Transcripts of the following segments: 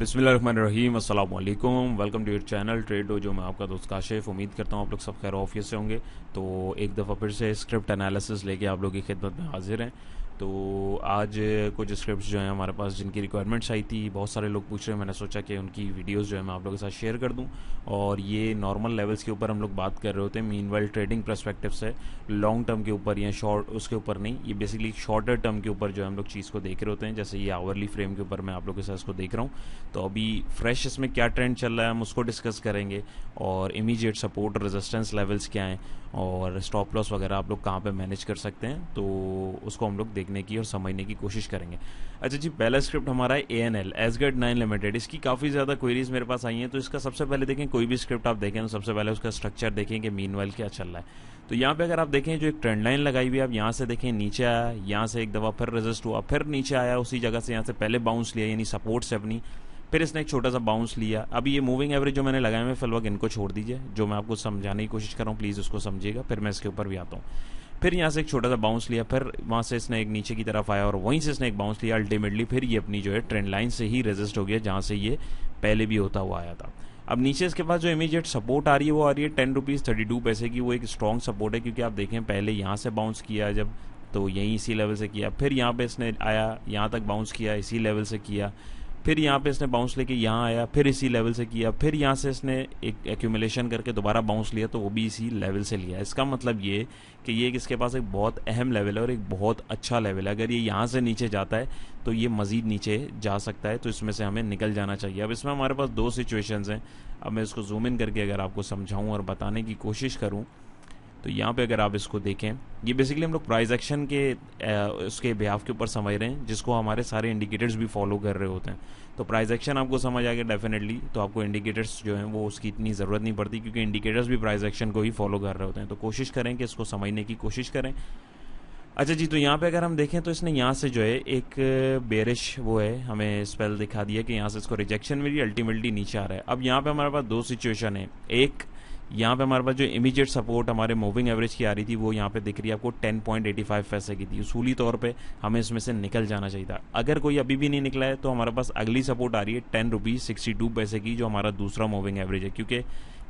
बिस्मिल्लाहिर्रहमानिर्रहीम, अस्सलाम वालेकुम। Welcome to your channel Trade Dojo में आपका दोस्त काशिफ। उम्मीद करता हूँ आप लोग सब खैर ऑफिस से होंगे। तो एक दफ़ा फिर से स्क्रिप्ट एनालिसिस लेके आप लोगों की खिदमत में हाजिर हैं। तो आज कुछ स्क्रिप्ट्स जो हैं हमारे पास जिनकी रिक्वायरमेंट्स आई थी, बहुत सारे लोग पूछ रहे हैं, मैंने सोचा कि उनकी वीडियोस जो है मैं आप लोगों के साथ शेयर कर दूं। और ये नॉर्मल लेवल्स के ऊपर हम लोग बात कर रहे होते हैं, मीनवाइल ट्रेडिंग पर्सपेक्टिव से, लॉन्ग टर्म के ऊपर या शॉर्ट उसके ऊपर नहीं, ये बेसिकली शॉर्टर टर्म के ऊपर जो है हम लोग चीज़ को देख रहे होते हैं। जैसे ये आवरली फ्रेम के ऊपर मैं आप लोगों के साथ इसको देख रहा हूँ। तो अभी फ्रेश इसमें क्या ट्रेंड चल रहा है हम उसको डिस्कस करेंगे, और इमीडिएट सपोर्ट रेजिस्टेंस लेवल्स क्या हैं, और स्टॉप लॉस वगैरह आप लोग कहाँ पे मैनेज कर सकते हैं, तो उसको हम लोग देखने की और समझने की कोशिश करेंगे। अच्छा जी, पहला स्क्रिप्ट हमारा है ANL एसगर्ड 9 लिमिटेड। इसकी काफ़ी ज़्यादा क्वेरीज मेरे पास आई हैं, तो इसका सबसे पहले देखें, कोई भी स्क्रिप्ट आप देखें तो सबसे पहले उसका स्ट्रक्चर देखें कि मीनवाइल क्या चल रहा है। तो यहाँ पे अगर आप देखें, जो एक ट्रेंड लाइन लगाई हुई है, आप यहाँ से देखें नीचे आया, यहाँ से एक दफ़ा फिर रेजिस्ट हुआ, फिर नीचे आया, उसी जगह से यहाँ से पहले बाउंस लिया यानी सपोर्ट से अपनी, फिर इसने एक छोटा सा बाउंस लिया। अभी ये मूविंग एवरेज जो मैंने लगाए हुए फिलहाल इनको छोड़ दीजिए, जो मैं आपको समझाने की कोशिश कर रहा हूँ प्लीज़ उसको समझिएगा, फिर मैं इसके ऊपर भी आता हूँ। फिर यहाँ से एक छोटा सा बाउंस लिया, फिर वहाँ से इसने एक नीचे की तरफ आया और वहीं से इसने एक बाउंस लिया। अल्टीमेटली फिर ये अपनी जो है ट्रेंड लाइन से ही रेजिस्ट हो गया, जहाँ से ये पहले भी होता हुआ आया था। अब नीचे इसके पास जो इमीडिएट सपोर्ट आ रही है वो आ रही है 10 रुपीज़ 32 पैसे की। वो एक स्ट्रॉन्ग सपोर्ट है, क्योंकि आप देखें पहले यहाँ से बाउंस किया जब, तो यहीं इसी लेवल से किया, फिर यहाँ पे इसने आया, यहाँ तक बाउंस किया, इसी लेवल से किया, फिर यहाँ पे इसने बाउंस लेके यहाँ आया, फिर इसी लेवल से किया, फिर यहाँ से इसने एक एक्यूमुलेशन करके दोबारा बाउंस लिया, तो वो भी इसी लेवल से लिया। इसका मतलब ये कि ये इसके पास एक बहुत अहम लेवल है और एक बहुत अच्छा लेवल है। अगर ये यहाँ से नीचे जाता है तो ये मज़ीद नीचे जा सकता है, तो इसमें से हमें निकल जाना चाहिए। अब इसमें हमारे पास दो सिचुएशंस हैं। अब मैं इसको जूम इन करके अगर आपको समझाऊँ और बताने की कोशिश करूँ, तो यहाँ पे अगर आप इसको देखें, ये बेसिकली हम लोग प्राइस एक्शन के उसके बिहाफ के ऊपर समझ रहे हैं, जिसको हमारे सारे इंडिकेटर्स भी फॉलो कर रहे होते हैं। तो प्राइस एक्शन आपको समझ आ गया डेफिनेटली, तो आपको इंडिकेटर्स जो हैं वो उसकी इतनी ज़रूरत नहीं पड़ती, क्योंकि इंडिकेटर्स भी प्राइस एक्शन को ही फॉलो कर रहे होते हैं। तो कोशिश करें कि इसको समझने की कोशिश करें। अच्छा जी, तो यहाँ पे अगर हम देखें तो इसने यहाँ से जो है एक बेरिश वो है हमें स्पेल दिखा दिया कि यहाँ से इसको रिजेक्शन मिली, अल्टीमेटली नीचे आ रहा है। अब यहाँ पे हमारे पास दो सिचुएशन है। एक, यहाँ पे हमारे पास जो इमीडिएट सपोर्ट हमारे मूविंग एवरेज की आ रही थी वो यहाँ पे दिख रही है आपको 10.85 पैसे की थी। उसूली तौर पे हमें इसमें से निकल जाना चाहिए था। अगर कोई अभी भी नहीं निकला है तो हमारे पास अगली सपोर्ट आ रही है 10 रुपीज़ 62 पैसे की, जो हमारा दूसरा मूविंग एवरेज है। क्योंकि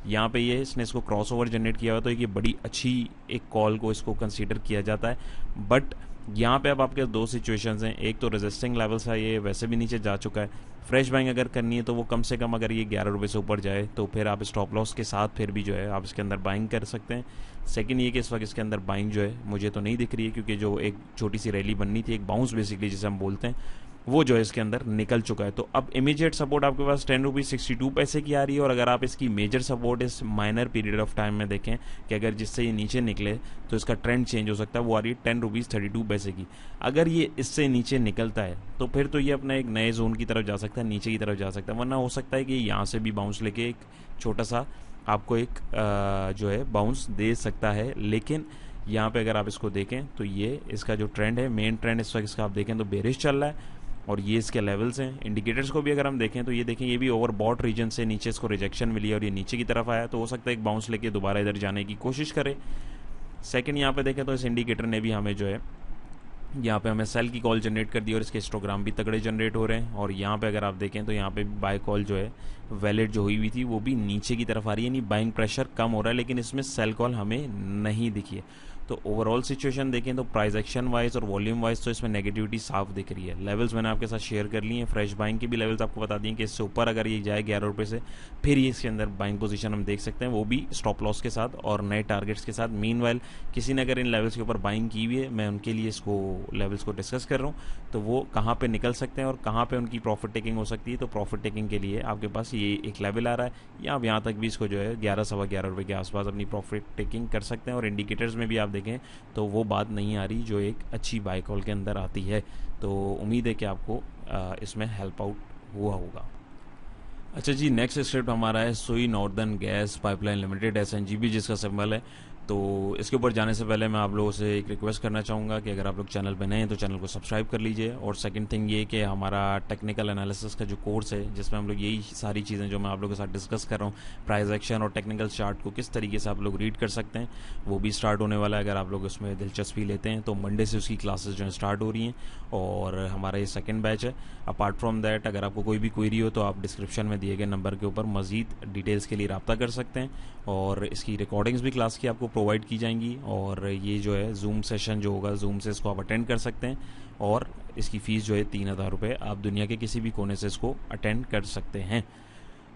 यहाँ पे ये इसने इसको क्रॉस ओवर जनरेट किया हुआ, तो ये बड़ी अच्छी एक कॉल को इसको कंसीडर किया जाता है। बट यहाँ पे अब आपके दो सिचुएशंस हैं। एक तो रेजिस्टिंग लेवल्स है, ये वैसे भी नीचे जा चुका है। फ्रेश बाइंग अगर करनी है तो वो कम से कम अगर ये 11 रुपये से ऊपर जाए तो फिर आप स्टॉप लॉस के साथ फिर भी जो है आप इसके अंदर बाइंग कर सकते हैं। सेकंड ये कि इस वक्त इसके अंदर बाइंग जो है मुझे तो नहीं दिख रही है, क्योंकि जो एक छोटी सी रैली बननी थी, एक बाउंस बेसिकली जिसे हम बोलते हैं, वो जो है इसके अंदर निकल चुका है। तो अब इमीडिएट सपोर्ट आपके पास 10 रुपीज़ 62 पैसे की आ रही है। और अगर आप इसकी मेजर सपोर्ट इस माइनर पीरियड ऑफ टाइम में देखें कि अगर जिससे ये नीचे निकले तो इसका ट्रेंड चेंज हो सकता है, वो आ रही है 10 रुपीज़ 32 पैसे की। अगर ये इससे नीचे निकलता है तो फिर तो ये अपना एक नए जोन की तरफ जा सकता है, नीचे की तरफ जा सकता है। वरना हो सकता है कि यहाँ से भी बाउंस लेके एक छोटा सा आपको एक जो है बाउंस दे सकता है। लेकिन यहाँ पे अगर आप इसको देखें तो ये इसका जो ट्रेंड है, मेन ट्रेंड इस वक्त इसका आप देखें तो बेरिश चल रहा है, और ये इसके लेवल्स हैं। इंडिकेटर्स को भी अगर हम देखें तो ये देखें, ये भी ओवरबॉट रीजन से नीचे इसको रिजेक्शन मिली है और ये नीचे की तरफ आया, तो हो सकता है एक बाउंस लेके दोबारा इधर जाने की कोशिश करे। सेकंड यहाँ पे देखें तो इस इंडिकेटर ने भी हमें जो है यहाँ पे हमें सेल की कॉल जनरेट कर दी और इसके हिस्टोग्राम भी तगड़े जनरेट हो रहे हैं। और यहाँ पे अगर आप देखें तो यहाँ पे बाय कॉल जो है वैलिड जो हुई थी वो भी नीचे की तरफ आ रही है, यानी बाइंग प्रेशर कम हो रहा है, लेकिन इसमें सेल कॉल हमें नहीं दिखी है। तो ओवरऑल सिचुएशन देखें तो प्राइस एक्शन वाइज और वॉल्यूम वाइज तो इसमें नेगेटिविटी साफ दिख रही है। लेवल्स मैंने आपके साथ शेयर कर लिए हैं, फ्रेश बाइंग के भी लेवल्स आपको बता दिए कि इससे ऊपर अगर ये जाए 11 रुपये से, फिर ये इसके अंदर बाइंग पोजीशन हम देख सकते हैं, वो भी स्टॉप लॉस के साथ और नए टारगेट्स के साथ। मीनवाइल किसी ने अगर इन लेवल्स के ऊपर बाइंग की हुई है, मैं उनके लिए इसको लेवल्स को डिस्कस कर रहा हूँ, तो वो कहाँ पर निकल सकते हैं और कहाँ पर उनकी प्रॉफिट टेकिंग हो सकती है। तो प्रॉफिट टेकिंग के लिए आपके पास ये एक लेवल आ रहा है, या आप यहाँ तक भी इसको जो है 11 सवा 11 रुपये के आसपास अपनी प्रॉफिट टेकिंग कर सकते हैं। और इंडिकेटर्स में भी आप देखें तो वो बात नहीं आ रही जो एक अच्छी बाय कॉल के अंदर आती है। तो उम्मीद है कि आपको इसमें हेल्प आउट हुआ होगा। अच्छा जी, नेक्स्ट स्क्रिप्ट हमारा है सोई northern gas pipeline limited SNGB, जिसका सिंबल है तो इसके ऊपर जाने से पहले मैं आप लोगों से एक रिक्वेस्ट करना चाहूँगा कि अगर आप लोग चैनल पे नए हैं तो चैनल को सब्सक्राइब कर लीजिए। और सेकंड थिंग ये कि हमारा टेक्निकल एनालिसिस का जो कोर्स है, जिसमें हम लोग यही सारी चीज़ें जो मैं आप लोगों के साथ डिस्कस कर रहा हूँ, प्राइस एक्शन और टेक्निकल चार्ट को किस तरीके से आप लोग रीड कर सकते हैं, वो भी स्टार्ट होने वाला है। अगर आप लोग उसमें दिलचस्पी लेते हैं तो मंडे से उसकी क्लासेस जो है स्टार्ट हो रही हैं और हमारा ये सेकेंड बैच है। अपार्ट फ्रॉम दैट, अगर आपको कोई भी क्वेरी हो तो आप डिस्क्रिप्शन में दिए गए नंबर के ऊपर मज़ीद डिटेल्स के लिए रब्ता कर सकते हैं। और इसकी रिकॉर्डिंग्स भी क्लास की आपको प्रोवाइड की जाएंगी और ये जो है जूम सेशन जो होगा, जूम से इसको आप अटेंड कर सकते हैं। और इसकी फ़ीस जो है 3000 रुपये, आप दुनिया के किसी भी कोने से इसको अटेंड कर सकते हैं।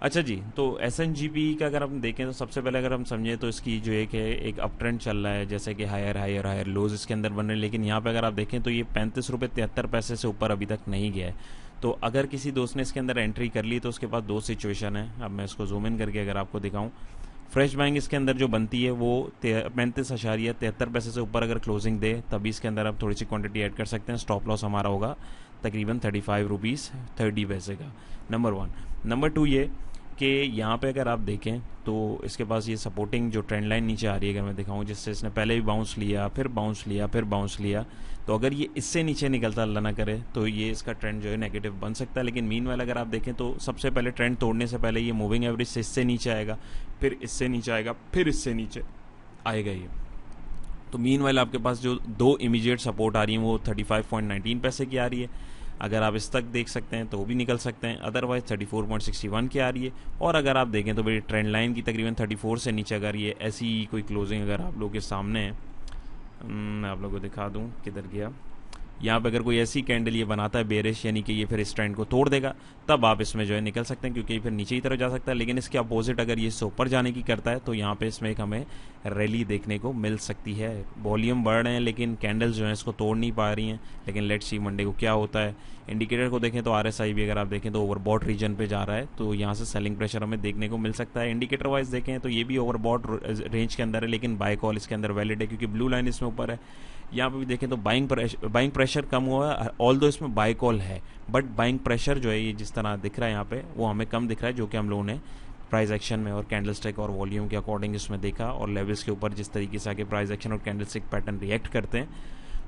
अच्छा जी, तो SNGP का अगर हम देखें तो सबसे पहले अगर हम समझें तो इसकी जो एक अप ट्रेंड चल रहा है, जैसे कि हायर हायर हायर लोज इसके अंदर बन रहे हैं। लेकिन यहाँ पे अगर आप देखें तो ये 35 रुपये 73 पैसे से ऊपर अभी तक नहीं गया है। तो अगर किसी दोस्त ने इसके अंदर एंट्री कर ली तो उसके पास दो सिचुएशन है। अब मैं इसको जूम इन करके अगर आपको दिखाऊं, फ्रेश बाइंग इसके अंदर जो बनती है वो 35.73 पैसे से ऊपर अगर क्लोजिंग दे तभी इसके अंदर आप थोड़ी सी क्वांटिटी ऐड कर सकते हैं। स्टॉप लॉस हमारा होगा तकरीबन 35 रुपीज़ 30 पैसे का। नंबर 1। नंबर 2 ये कि यहाँ पे अगर आप देखें तो इसके पास ये सपोर्टिंग जो ट्रेंड लाइन नीचे आ रही है, अगर मैं दिखाऊं, जिससे इसने पहले भी बाउंस लिया, फिर बाउंस लिया, फिर बाउंस लिया, तो अगर ये इससे नीचे निकलता अल्लाह ना करे तो ये इसका ट्रेंड जो है नेगेटिव बन सकता है। लेकिन मीनवाइल अगर आप देखें तो सबसे पहले ट्रेंड तोड़ने से पहले ये मूविंग एवरेज से इससे नीचे आएगा, फिर इससे नीचे आएगा, फिर इससे नीचे आएगा ये। तो मीनवाइल आपके पास जो दो इमीडिएट सपोर्ट आ रही हैं वो 35.19 पैसे की आ रही है। अगर आप इस तक देख सकते हैं तो वो भी निकल सकते हैं, अदरवाइज 34.61 की आ रही है। और अगर आप देखें तो मेरी ट्रेंड लाइन की तकरीबन 34 से नीचे अगर ये ऐसी कोई क्लोजिंग अगर आप लोगों के सामने है, मैं आप लोगों को दिखा दूं किधर गया, यहाँ पे अगर कोई ऐसी कैंडल ये बनाता है बेरिश, यानी कि ये फिर इस ट्रेंड को तोड़ देगा, तब आप इसमें जो है निकल सकते हैं, क्योंकि ये फिर नीचे की तरफ जा सकता है। लेकिन इसके अपोजिट अगर ये इससे ऊपर जाने की करता है तो यहाँ पे इसमें एक हमें रैली देखने को मिल सकती है। वॉल्यूम बढ़ रहे हैं लेकिन कैंडल्स जो है इसको तोड़ नहीं पा रही हैं। लेकिन लेट्स सी मंडे को क्या होता है। इंडिकेटर को देखें तो RSI भी अगर आप देखें तो ओवरबॉट रीजन पे जा रहा है, तो यहाँ से सेलिंग प्रेशर हमें देखने को मिल सकता है। इंडिकेटर वाइज देखें तो ये भी ओवरबॉट रेंज के अंदर है, लेकिन बाय कॉल इसके अंदर वैलिड है क्योंकि ब्लू लाइन इसमें ऊपर है। यहाँ पे भी देखें तो बाइंग प्रेशर कम हुआ है, ऑल दो इसमें बाय कॉल है, बट बाइंग प्रेशर जो है ये जिस तरह दिख रहा है यहाँ पे वो हमें कम दिख रहा है, जो कि हम लोगों ने प्राइस एक्शन में और कैंडलस्टिक और वॉल्यूम के अकॉर्डिंग इसमें देखा। और लेवल्स के ऊपर जिस तरीके से आगे प्राइस एक्शन और कैंडलस्टिक पैटर्न रिएक्ट करते हैं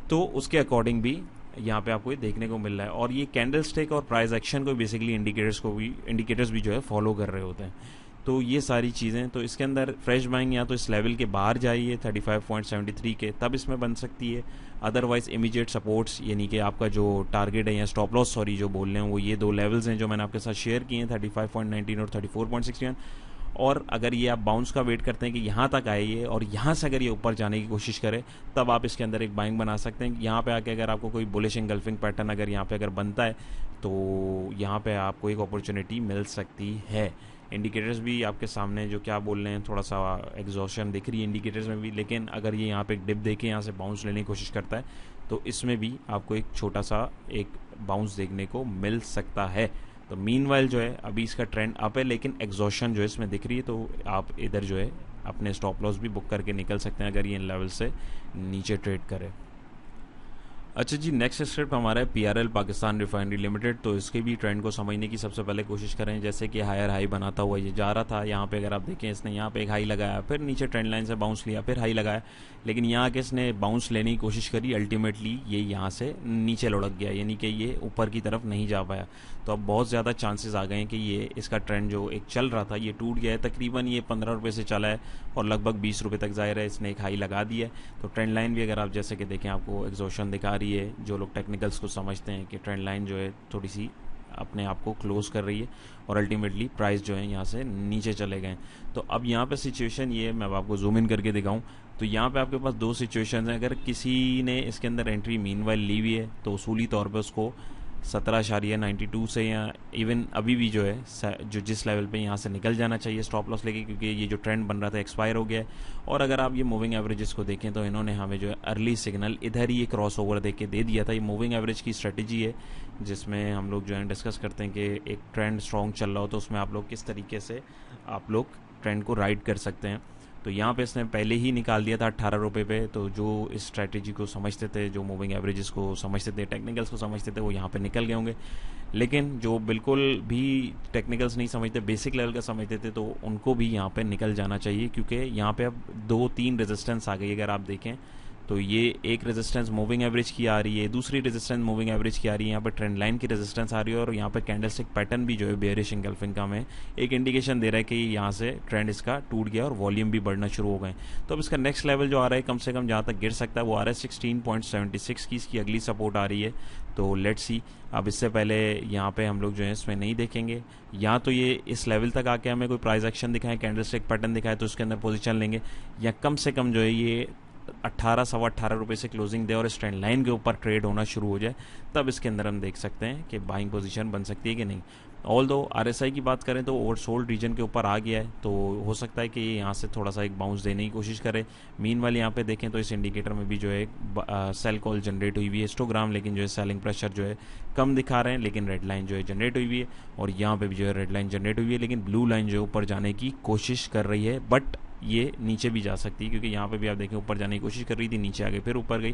तो उसके अकॉर्डिंग भी यहाँ पे आपको ये देखने को मिल रहा है। और ये कैंडलस्टिक और प्राइस एक्शन को बेसिकली इंडिकेटर्स भी जो है फॉलो कर रहे होते हैं। तो ये सारी चीज़ें, तो इसके अंदर फ्रेश बाइंग या तो इस लेवल के बाहर जाइए 35.73 के, तब इसमें बन सकती है। अदरवाइज इमीडिएट सपोर्ट्स यानी कि आपका जो टारगेट है या स्टॉप लॉस सॉरी जो बोल रहे हैं वो ये दो लेवल्स हैं जो मैंने आपके साथ शेयर किए हैं 35.19 और 34.61। और अगर ये आप बाउंस का वेट करते हैं कि यहाँ तक आइए और यहाँ से अगर ये ऊपर जाने की कोशिश करे तब आप इसके अंदर एक बाइंग बना सकते हैं। यहाँ पे आके अगर आपको कोई बुलिश इंगल्फिंग पैटर्न अगर यहाँ पे अगर बनता है तो यहाँ पे आपको एक अपॉर्चुनिटी मिल सकती है। इंडिकेटर्स भी आपके सामने जो क्या बोल रहे हैं, थोड़ा सा एग्जॉशन दिख रही है इंडिकेटर्स में भी, लेकिन अगर ये यहाँ पे एक डिप देके यहाँ से बाउंस लेने की कोशिश करता है तो इसमें भी आपको एक छोटा सा एक बाउंस देखने को मिल सकता है। तो मीनवाइल जो है अभी इसका ट्रेंड अप है, लेकिन एग्जॉशन जो है इसमें दिख रही है, तो आप इधर जो है अपने स्टॉप लॉस भी बुक करके निकल सकते हैं अगर ये इन लेवल से नीचे ट्रेड करे। अच्छा जी, नेक्स्ट स्क्रिप्ट हमारा है PRL पाकिस्तान रिफाइनरी लिमिटेड। तो इसके भी ट्रेंड को समझने की सबसे पहले कोशिश करें। जैसे कि हायर हाई बनाता हुआ ये जा रहा था, यहाँ पे अगर आप देखें इसने यहाँ पे एक हाई लगाया, फिर नीचे ट्रेंड लाइन से बाउंस लिया, फिर हाई लगाया, लेकिन यहाँ के इसने बाउंस लेने की कोशिश करी, अल्टीमेटली ये यहाँ से नीचे लुढ़क गया, यानी कि ये ऊपर की तरफ नहीं जा पाया। तो अब बहुत ज़्यादा चांसेस आ गए हैं कि ये इसका ट्रेंड जो एक चल रहा था ये टूट गया है। तकरीबन ये 15 रुपये से चला है और लगभग 20 रुपये तक ज़ाहिर है इसने एक हाई लगा दिया है। तो ट्रेंड लाइन भी अगर आप जैसे कि देखें आपको एग्जॉशन दिखा रही है, जो लोग टेक्निकल्स को समझते हैं कि ट्रेंड लाइन जो है थोड़ी सी अपने आप को क्लोज कर रही है और अल्टीमेटली प्राइस जो है यहाँ से नीचे चले गए। तो अब यहाँ पे सिचुएशन ये मैं आपको जूम इन करके दिखाऊं तो यहाँ पे आपके पास दो सिचुएशंस हैं। अगर किसी ने इसके अंदर एंट्री मीनवाइल ली हुई है तो उसूली तौर पे उसको 17.92 से या इवन अभी भी जो है जो जिस लेवल पे यहाँ से निकल जाना चाहिए स्टॉप लॉस लेके, क्योंकि ये जो ट्रेंड बन रहा था एक्सपायर हो गया है। और अगर आप ये मूविंग एवरेजेस को देखें तो इन्होंने हमें जो है अर्ली सिग्नल इधर ही ये क्रॉस ओवर दे के दे दिया था। ये मूविंग एवरेज की स्ट्रेटजी है जिसमें हम लोग जो है डिस्कस करते हैं कि एक ट्रेंड स्ट्रॉन्ग चल रहा हो तो उसमें आप लोग किस तरीके से आप लोग ट्रेंड को राइड कर सकते हैं। तो यहाँ पे इसने पहले ही निकाल दिया था 18 रुपये पे। तो जो इस स्ट्रैटेजी को समझते थे, जो मूविंग एवरेजेस को समझते थे, टेक्निकल्स को समझते थे, वो यहाँ पे निकल गए होंगे। लेकिन जो बिल्कुल भी टेक्निकल्स नहीं समझते, बेसिक लेवल का समझते थे, तो उनको भी यहाँ पे निकल जाना चाहिए, क्योंकि यहाँ पे अब 2-3 रेजिस्टेंस आ गई। अगर आप देखें तो ये एक रेजिस्टेंस मूविंग एवरेज की आ रही है, दूसरी रेजिस्टेंस मूविंग एवरेज की आ रही है, यहाँ पे ट्रेंड लाइन की रेजिस्टेंस आ रही है, और यहाँ पे कैंडलस्टिक पैटर्न भी जो है बेयरिश इंगल्फिंग का में एक इंडिकेशन दे रहा है कि यहाँ से ट्रेंड इसका टूट गया और वॉल्यूम भी बढ़ना शुरू हो गए। तो अब इसका नेक्स्ट लेवल जो आ रहा है कम से कम जहाँ तक गिर सकता है वो आ रहा है 16.76 की, इसकी अगली सपोर्ट आ रही है। तो लेट्स सी, अब इससे पहले यहाँ पे हम लोग जो है इसमें नहीं देखेंगे, या तो ये इस लेवल तक आके हमें कोई प्राइस एक्शन दिखाए, कैंडलस्टिक पैटर्न दिखाए तो उसके अंदर पोजीशन लेंगे, या कम से कम जो है ये 18-18.25 से क्लोजिंग दे और इस ट्रेंड लाइन के ऊपर ट्रेड होना शुरू हो जाए, तब इसके अंदर हम देख सकते हैं कि बाइंग पोजीशन बन सकती है कि नहीं। ऑल दो RSI की बात करें तो ओवरसोल्ड रीजन के ऊपर आ गया है, तो हो सकता है कि ये यहाँ से थोड़ा सा एक बाउंस देने की कोशिश करे। मीन वाले यहाँ पे देखें तो इस इंडिकेटर में भी जो है सेल कॉल जनरेट हुई हुई है हिस्टोग्राम, लेकिन जो है सेलिंग प्रेशर जो है कम दिखा रहे हैं, लेकिन रेड लाइन जो है जनरेट हुई हुई है, और यहाँ पे भी जो है रेड लाइन जनरेट हुई है, लेकिन ब्लू लाइन जो है ऊपर जाने की कोशिश कर रही है, बट ये नीचे भी जा सकती है, क्योंकि यहाँ पे भी आप देखें ऊपर जाने की कोशिश कर रही थी, नीचे आ गई, फिर ऊपर गई।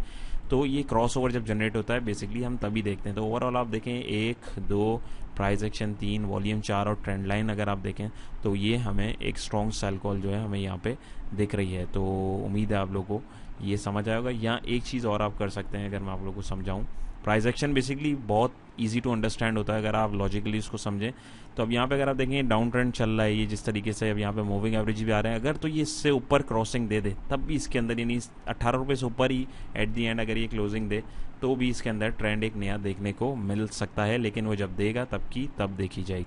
तो ये क्रॉस ओवर जब जनरेट होता है बेसिकली हम तभी देखते हैं। तो ओवरऑल आप देखें 1, 2, प्राइस एक्शन 3, वॉल्यूम 4 और ट्रेंड लाइन अगर आप देखें तो ये हमें एक स्ट्रॉन्ग सेल कॉल जो है हमें यहाँ पे दिख रही है। तो उम्मीद है आप लोगों को ये समझ आएगा। यहाँ एक चीज़ और आप कर सकते हैं, अगर मैं आप लोगों को समझाऊँ, प्राइस एक्शन बेसिकली बहुत इजी टू अंडरस्टैंड होता है अगर आप लॉजिकली इसको समझें। तो अब यहाँ पे अगर आप देखें डाउन ट्रेंड चल रहा है, ये जिस तरीके से अब यहाँ पे मूविंग एवरेज भी आ रहे हैं, अगर तो ये इससे ऊपर क्रॉसिंग दे दे तब भी इसके अंदर, यानी 18 रुपये से ऊपर ही एट दी एंड अगर ये क्लोजिंग दे तो भी इसके अंदर ट्रेंड एक नया देखने को मिल सकता है, लेकिन वो जब देगा तब की तब देखी जाएगी।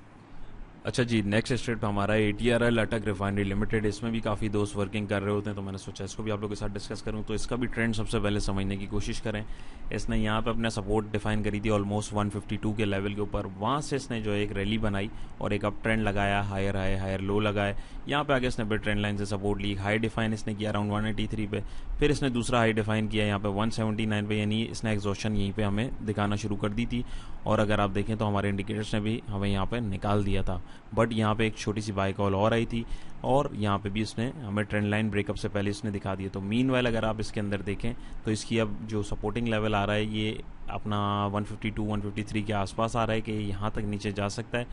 अच्छा जी, नेक्स्ट स्टेट पे हमारा है ATRL अटक रिफाइनरी लिमिटेड। इसमें भी काफ़ी दोस्त वर्किंग कर रहे होते हैं, तो मैंने सोचा इसको भी आप लोगों के साथ डिस्कस करूं। तो इसका भी ट्रेंड सबसे पहले समझने की कोशिश करें। इसने यहाँ पे अपना सपोर्ट डिफाइन करी थी ऑलमोस्ट 152 के लेवल के ऊपर, वहाँ से इसने जो है एक रैली बनाई और एक अप ट्रेंड लगाया, हायर हाई हायर लो लगाए, यहाँ पे आगे इसने फिर ट्रेंड लाइन से सपोर्ट ली, हाई डिफाइन इसने किया अराउंड 183 पे, फिर इसने दूसरा हाई डिफाइन किया यहाँ पे 179 पे, यानी इसने एग्जॉशन यहीं पे हमें दिखाना शुरू कर दी थी। और अगर आप देखें तो हमारे इंडिकेटर्स ने भी हमें यहाँ पे निकाल दिया था, बट यहाँ पे एक छोटी सी बाई कॉल और आई थी, और यहाँ पे भी इसने हमें ट्रेंड लाइन ब्रेकअप से पहले इसने दिखा दिया। तो मीनवाइल अगर आप इसके अंदर देखें तो इसकी अब जो सपोर्टिंग लेवल आ रहा है ये अपना 152-153 के आसपास आ रहा है कि यहाँ तक नीचे जा सकता है।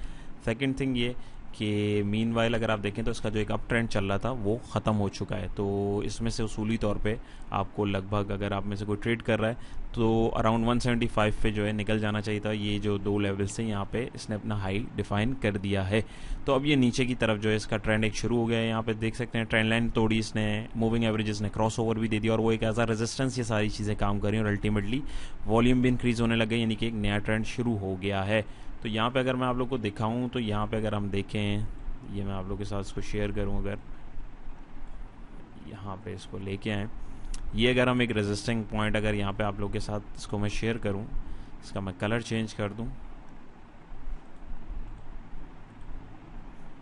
सेकंड थिंग ये कि मीनवाइल अगर आप देखें तो इसका जो एक अप ट्रेंड चल रहा था वो ख़त्म हो चुका है। तो इसमें से उसूली तौर पे आपको लगभग, अगर आप में से कोई ट्रेड कर रहा है तो अराउंड 175 पे जो है निकल जाना चाहिए था। ये जो दो लेवल से यहाँ पे इसने अपना हाई डिफाइन कर दिया है। तो अब ये नीचे की तरफ जो है इसका ट्रेंड एक शुरू हो गया है। यहाँ पे देख सकते हैं ट्रेंड लाइन तोड़ी इसने, मूविंग एवरेजेस ने क्रॉस ओवर भी दे दिया, और वो एक एज अ रेजिस्टेंस ये सारी चीज़ें काम कर रही हैं, और अल्टीमेटली वॉल्यूम भी इंक्रीज होने लग गई, यानी कि एक नया ट्रेंड शुरू हो गया है। तो यहाँ पे अगर मैं आप लोग को दिखाऊं तो यहाँ पे अगर हम देखें, ये मैं आप लोग के साथ इसको शेयर करूं, अगर यहाँ पे इसको लेके आएँ, ये अगर हम एक रेजिस्टिंग पॉइंट अगर यहाँ पे आप लोग के साथ इसको मैं शेयर करूं, इसका मैं कलर चेंज कर दूं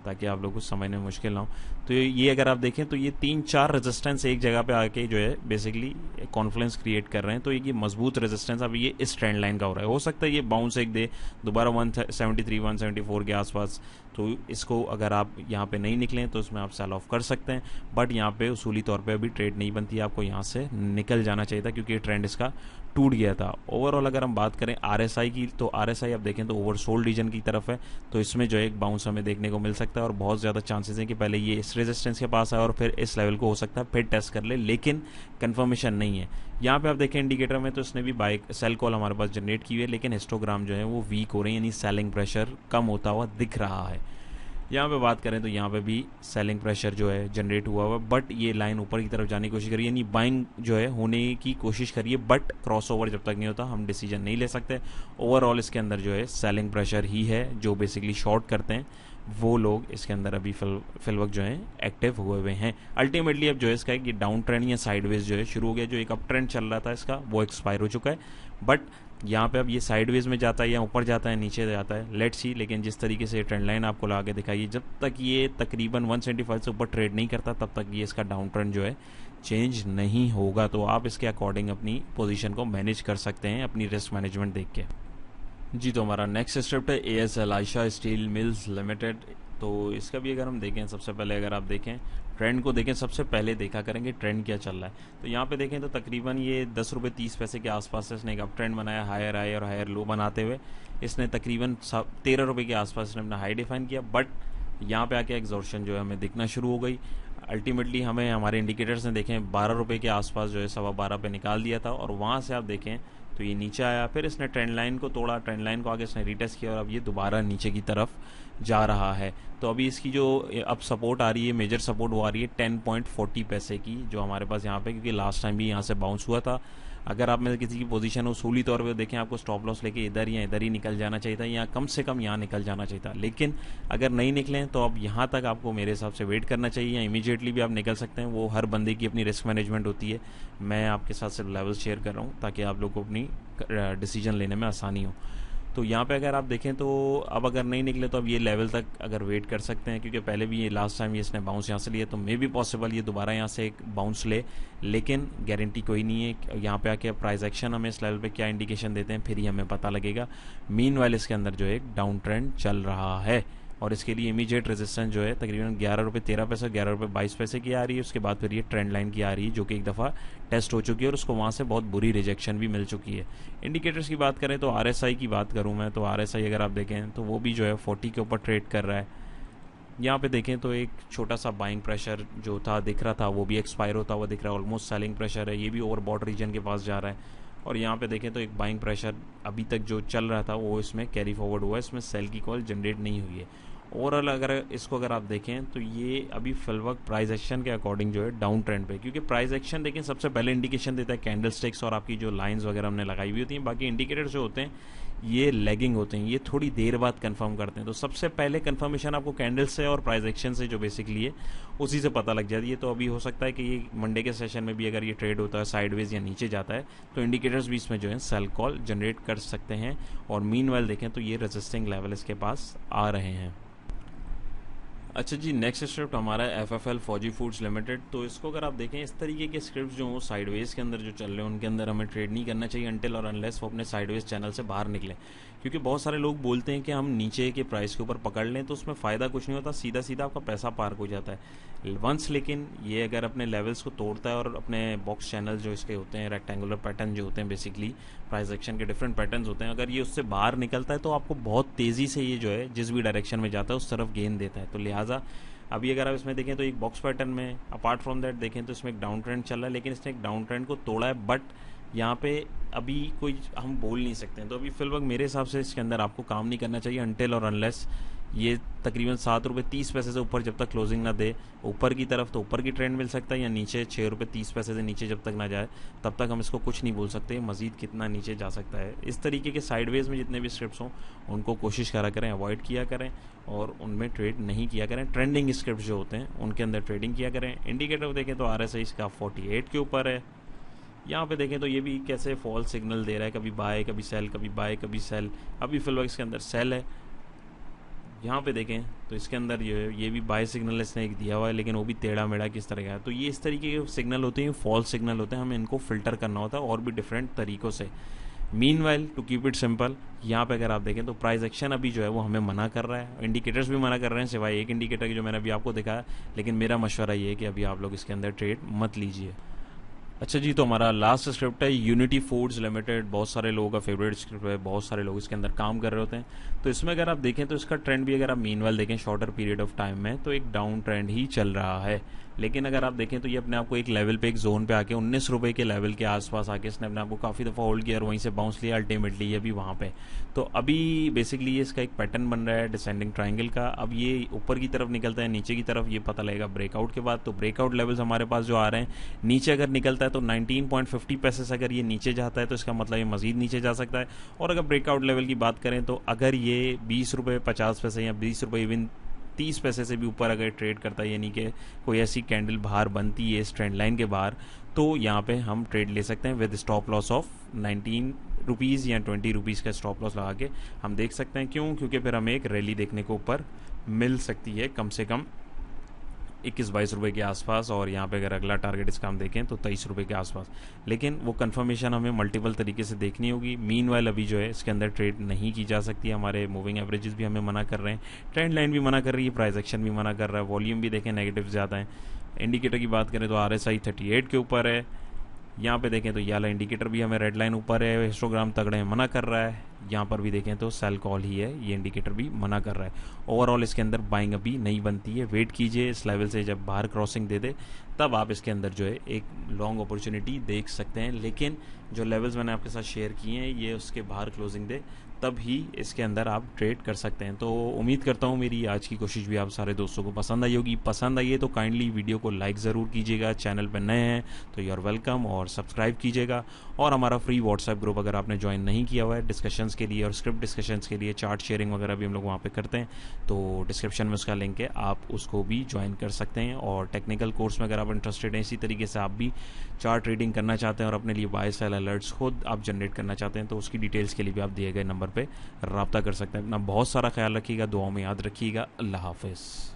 ताकि आप लोग को समझने में मुश्किल ना हो। तो ये अगर आप देखें तो ये 3-4 रेजिस्टेंस एक जगह पे आके जो है बेसिकली कॉन्फ्लुएंस क्रिएट कर रहे हैं। तो ये मजबूत रेजिस्टेंस अब ये इस ट्रेंड लाइन का हो रहा है। हो सकता है ये बाउंस एक दे दोबारा 173-174 के आसपास, तो इसको अगर आप यहाँ पे नहीं निकलें तो इसमें आप सेल ऑफ कर सकते हैं, बट यहाँ पे उसूली तौर पे अभी ट्रेड नहीं बनती है, आपको यहाँ से निकल जाना चाहिए था क्योंकि ये ट्रेंड इसका टूट गया था। ओवरऑल अगर हम बात करें RSI की, तो RSI आप देखें तो ओवरसोल्ड रीजन की तरफ है, तो इसमें जो है एक बाउंस हमें देखने को मिल सकता है, और बहुत ज़्यादा चांसेस हैं कि पहले ये इस रेजिस्टेंस के पास आए और फिर इस लेवल को हो सकता है फिर टेस्ट कर ले, लेकिन कंफर्मेशन नहीं है। यहाँ पे आप देखें इंडिकेटर में तो इसने भी बाय सेल कॉल हमारे पास जनरेट की हुई है, लेकिन हिस्टोग्राम जो है वो वीक हो रहे हैं, यानी सेलिंग प्रेशर कम होता हुआ दिख रहा है। यहाँ पे बात करें तो यहाँ पे भी सेलिंग प्रेशर जो है जनरेट हुआ हुआ, बट ये लाइन ऊपर की तरफ जाने की कोशिश करिए, यानी बाइंग जो है होने की कोशिश करिए, बट क्रॉसओवर जब तक नहीं होता हम डिसीजन नहीं ले सकते। ओवरऑल इसके अंदर जो है सेलिंग प्रेशर ही है, जो बेसिकली शॉर्ट करते हैं वो लोग इसके अंदर अभी फिल वक्त जो है एक्टिव हुए हुए हैं। अल्टीमेटली अब जो है इसका एक डाउन ट्रेंड या साइडवेज जो है शुरू हो गया, जो एक अप ट्रेंड चल रहा था इसका वो एक्सपायर हो चुका है, बट यहाँ पे अब ये साइडवेज में जाता है या ऊपर जाता है नीचे जाता है, लेट्स सी। लेकिन जिस तरीके से ट्रेंड लाइन आपको लगा के दिखाई, जब तक ये तकरीबन 175 से ऊपर ट्रेड नहीं करता तब तक ये इसका डाउन ट्रेंड जो है चेंज नहीं होगा। तो आप इसके अकॉर्डिंग अपनी पोजीशन को मैनेज कर सकते हैं अपनी रिस्क मैनेजमेंट देख के। जी, तो हमारा नेक्स्ट स्टेप है ASL Ayesha steel mills limited. तो इसका भी अगर हम देखें, सबसे पहले अगर आप देखें ट्रेंड को देखें, सबसे पहले देखा करेंगे ट्रेंड क्या चल रहा है। तो यहाँ पे देखें तो तकरीबन ये 10 रुपये 30 पैसे के आसपास से इसने एक अप ट्रेंड बनाया, हायर हाई और हायर लो बनाते हुए इसने तकरीबन 13 रुपये के आसपास इसने अपना हाई डिफाइन किया। बट यहाँ पे आके एग्जॉर्शन जो है हमें दिखना शुरू हो गई। अल्टीमेटली हमें हमारे इंडिकेटर्स ने देखें 12 रुपये के आसपास जो है 12.25 पे निकाल दिया था, और वहाँ से आप देखें तो ये नीचे आया, फिर इसने ट्रेंड लाइन को तोड़ा, ट्रेंड लाइन को आगे इसने रीटेस्ट किया और अब ये दोबारा नीचे की तरफ जा रहा है। तो अभी इसकी जो अब सपोर्ट आ रही है, मेजर सपोर्ट वो आ रही है 10.40 पैसे की जो हमारे पास यहाँ पे, क्योंकि लास्ट टाइम भी यहाँ से बाउंस हुआ था। अगर आप में किसी की पोजीशन उसूली तौर पे देखें, आपको स्टॉप लॉस लेके इधर या इधर ही निकल जाना चाहिए था, या कम से कम यहाँ निकल जाना चाहिए था। लेकिन अगर नहीं निकलें तो अब यहाँ तक आपको मेरे हिसाब से वेट करना चाहिए, या इमीडिएटली भी आप निकल सकते हैं। वो हर बंदे की अपनी रिस्क मैनेजमेंट होती है। मैं आपके साथ सिर्फ लेवल्स शेयर कर रहा हूँ ताकि आप लोग को अपनी डिसीजन लेने में आसानी हो। तो यहाँ पे अगर आप देखें तो अब अगर नहीं निकले तो अब ये लेवल तक अगर वेट कर सकते हैं, क्योंकि पहले भी ये लास्ट टाइम ये इसने बाउंस यहाँ से लिया, तो मे भी पॉसिबल ये दोबारा यहाँ से एक बाउंस ले, लेकिन गारंटी कोई नहीं है। यहाँ पे आके प्राइस एक्शन हमें इस लेवल पे क्या इंडिकेशन देते हैं फिर ही हमें पता लगेगा। मीनवाइल इसके अंदर जो है एक डाउन ट्रेंड चल रहा है, और इसके लिए इमीडिएट रेजिस्टेंस जो है तकरीबन 11 रुपये 13 पैसे 11 रुपये 22 पैसे की आ रही है। उसके बाद फिर ये ट्रेंड लाइन की आ रही है जो कि एक दफ़ा टेस्ट हो चुकी है और उसको वहाँ से बहुत बुरी रिजेक्शन भी मिल चुकी है। इंडिकेटर्स की बात करें तो RSI की बात करूँ मैं, तो RSI अगर आप देखें तो वो भी जो है 40 के ऊपर ट्रेड कर रहा है। यहाँ पे देखें तो एक छोटा सा बाइंग प्रेशर जो था दिख रहा था, वो भी एक्सपायर होता हुआ दिख रहा है। ऑलमोस्ट सेलिंग प्रेशर है, ये भी ओवरबॉट रीजन के पास जा रहा है। और यहाँ पे देखें तो एक बाइंग प्रेशर अभी तक जो चल रहा था वो इसमें कैरी फॉरवर्ड हुआ है, इसमें सेल की कॉल जनरेट नहीं हुई है। ओवरऑल अगर इसको अगर आप देखें तो ये अभी फिल वक्त प्राइस एक्शन के अकॉर्डिंग जो है डाउन ट्रेंड पे, क्योंकि प्राइस एक्शन देखें सबसे पहले इंडिकेशन देता है कैंडल स्टिक्स और आपकी जो लाइंस वगैरह हमने लगाई हुई होती हैं। बाकी इंडिकेटर्स जो होते हैं ये लैगिंग होते हैं, ये थोड़ी देर बाद कंफर्म करते हैं। तो सबसे पहले कंफर्मेशन आपको कैंडल से और प्राइस एक्शन से जो बेसिकली है उसी से पता लग जाती है। तो अभी हो सकता है कि ये मंडे के सेशन में भी अगर ये ट्रेड होता है साइडवेज या नीचे जाता है तो इंडिकेटर्स भी इसमें जो है सेल कॉल जनरेट कर सकते हैं। और मीनवाइल देखें तो ये रेजिस्टिंग लेवल इसके पास आ रहे हैं। अच्छा जी, नेक्स्ट स्क्रिप्ट हमारा है FFL फौजी फूड्स लिमिटेड। तो इसको अगर आप देखें, इस तरीके के स्क्रिप्ट जो हो साइडवेज के अंदर जो चल रहे हैं उनके अंदर हमें ट्रेड नहीं करना चाहिए अनटिल और अनलेस वो अपने साइडवेज चैनल से बाहर निकले। क्योंकि बहुत सारे लोग बोलते हैं कि हम नीचे के प्राइस के ऊपर पकड़ लें तो उसमें फ़ायदा कुछ नहीं होता, सीधा सीधा आपका पैसा पार्क हो जाता है वंस। लेकिन ये अगर अपने लेवल्स को तोड़ता है और अपने बॉक्स चैनल जो इसके होते हैं, रेक्टेंगुलर पैटर्न जो होते हैं, बेसिकली प्राइस एक्शन के डिफरेंट पैटर्न्स होते हैं, अगर ये उससे बाहर निकलता है तो आपको बहुत तेज़ी से ये जो है जिस भी डायरेक्शन में जाता है उस तरफ गेन देता है। तो लिहाजा अभी अगर आप इसमें देखें तो एक बॉक्स पैटर्न में अपार्ट फ्रॉम दैट देखें तो इसमें एक डाउन ट्रेंड चल रहा है, लेकिन इसने एक डाउन ट्रेंड को तोड़ा है। बट यहाँ पे अभी कोई हम बोल नहीं सकते हैं। तो अभी फिलहाल मेरे हिसाब से इसके अंदर आपको काम नहीं करना चाहिए अनटिल और अनलेस ये तकरीबन 7 रुपये 30 पैसे से ऊपर जब तक क्लोजिंग ना दे ऊपर की तरफ, तो ऊपर की ट्रेंड मिल सकता है, या नीचे 6 रुपये 30 पैसे से नीचे जब तक ना जाए तब तक हम इसको कुछ नहीं बोल सकते मजीद कितना नीचे जा सकता है। इस तरीके के साइडवेज में जितने भी स्क्रिप्ट्स हों उनको कोशिश करा करें, अवॉइड किया करें और उनमें ट्रेड नहीं किया करें। ट्रेंडिंग स्क्रिप्ट जो होते हैं उनके अंदर ट्रेडिंग किया करें। इंडिकेटर देखें तो RSI इसका 48 के ऊपर है। यहाँ पे देखें तो ये भी कैसे फॉल्स सिग्नल दे रहा है, कभी बाय कभी सेल, कभी बाय कभी सेल। अभी फिलहाल इसके अंदर सेल है। यहाँ पे देखें तो इसके अंदर ये भी बाय सिग्नल इसने एक दिया हुआ है, लेकिन वो भी टेढ़ा मेढ़ा किस तरह का है। तो ये इस तरीके के सिग्नल होते हैं, फॉल्स सिग्नल होते हैं, हमें इनको फिल्टर करना होता है और भी डिफरेंट तरीक़ों से। Meanwhile to keep it simple, यहाँ पे अगर आप देखें तो प्राइस एक्शन अभी जो है वो हमें मना कर रहा है, इंडिकेटर्स भी मना कर रहे हैं सिवाय एक इंडिकेटर की जो मैंने अभी आपको दिखाया। लेकिन मेरा मशवरा ये है कि अभी आप लोग इसके अंदर ट्रेड मत लीजिए। अच्छा जी, तो हमारा लास्ट स्क्रिप्ट है यूनिटी फूड्स लिमिटेड। बहुत सारे लोगों का फेवरेट स्क्रिप्ट है, बहुत सारे लोग इसके अंदर काम कर रहे होते हैं। तो इसमें अगर आप देखें तो इसका ट्रेंड भी अगर आप मीनवाइल देखें शॉर्टर पीरियड ऑफ टाइम में तो एक डाउन ट्रेंड ही चल रहा है। लेकिन अगर आप देखें तो ये अपने आप को एक लेवल पे, एक जोन पे आके 19 रुपये के लेवल के आसपास आके इसने अपने आप को काफ़ी दफ़ा होल्ड किया और वहीं से बाउंस लिया अल्टीमेटली ये भी वहाँ पे। तो अभी बेसिकली ये इसका एक पैटर्न बन रहा है डिसेंडिंग ट्रायंगल का। अब ये ऊपर की तरफ निकलता है नीचे की तरफ, ये पता लगेगा ब्रेकआउट के बाद। तो ब्रेकआउट लेवल्स हमारे पास जो आ रहे हैं, नीचे अगर निकलता है तो 19.50 पैसे से अगर ये नीचे जाता है तो इसका मतलब ये मजीद नीचे जा सकता है। और अगर ब्रेकआउट लेवल की बात करें तो अगर ये 20 रुपये 50 पैसे या 20 रुपये इवन 30 पैसे से भी ऊपर अगर ट्रेड करता है, यानी कि कोई ऐसी कैंडल बाहर बनती है इस ट्रेंड लाइन के बाहर, तो यहाँ पे हम ट्रेड ले सकते हैं with stop loss of 19 rupees या 20 रुपीज़ का स्टॉप लॉस लगा के हम देख सकते हैं। क्यों? क्योंकि फिर हमें एक रैली देखने को ऊपर मिल सकती है कम से कम 21-22 रुपये के आसपास, और यहाँ पे अगर अगला टारगेट इसका हम देखें तो 23 रुपये के आसपास। लेकिन वो कंफर्मेशन हमें मल्टीपल तरीके से देखनी होगी। मीनवाइल अभी जो है इसके अंदर ट्रेड नहीं की जा सकती। हमारे मूविंग एवरेजेस भी हमें मना कर रहे हैं, ट्रेंड लाइन भी मना कर रही है, प्राइस एक्शन भी मना कर रहा है, वॉल्यूम भी देखें नेगेटिव ज़्यादा है। इंडिकेटर की बात करें तो RSI 38 के ऊपर है। यहाँ पे देखें तो ये वाला इंडिकेटर भी हमें रेड लाइन ऊपर है, हिस्टोग्राम तगड़े मना कर रहा है। यहाँ पर भी देखें तो सेल कॉल ही है, ये इंडिकेटर भी मना कर रहा है। ओवरऑल इसके अंदर बाइंग अभी नहीं बनती है, वेट कीजिए इस लेवल से जब बाहर क्रॉसिंग दे दे तब आप इसके अंदर जो है एक लॉन्ग अपॉर्चुनिटी देख सकते हैं। लेकिन जो लेवल्स मैंने आपके साथ शेयर किए हैं ये उसके बाहर क्लोजिंग दे तब ही इसके अंदर आप ट्रेड कर सकते हैं। तो उम्मीद करता हूँ मेरी आज की कोशिश भी आप सारे दोस्तों को पसंद आई होगी। पसंद आई है तो काइंडली वीडियो को लाइक ज़रूर कीजिएगा, चैनल पर नए हैं तो यू आर वेलकम, और सब्सक्राइब कीजिएगा। और हमारा फ्री व्हाट्सएप ग्रुप अगर आपने ज्वाइन नहीं किया हुआ है डिस्कशंस के लिए और स्क्रिप्ट डिस्कशंस के लिए, चार्ट शेयरिंग वगैरह भी हम लोग वहाँ पे करते हैं, तो डिस्क्रिप्शन में उसका लिंक है, आप उसको भी ज्वाइन कर सकते हैं। और टेक्निकल कोर्स में अगर आप इंटरेस्टेड हैं, इसी तरीके से आप भी चार्ट ट्रेडिंग करना चाहते हैं और अपने लिए बाय सेल अलर्ट्स खुद आप जनरेट करना चाहते हैं, तो उसकी डिटेल्स के लिए भी आप दिए गए नंबर पर रब्ता कर सकते हैं। अपना बहुत सारा ख्याल रखिएगा, दुआओं में याद रखिएगा। अल्लाह हाफिज़।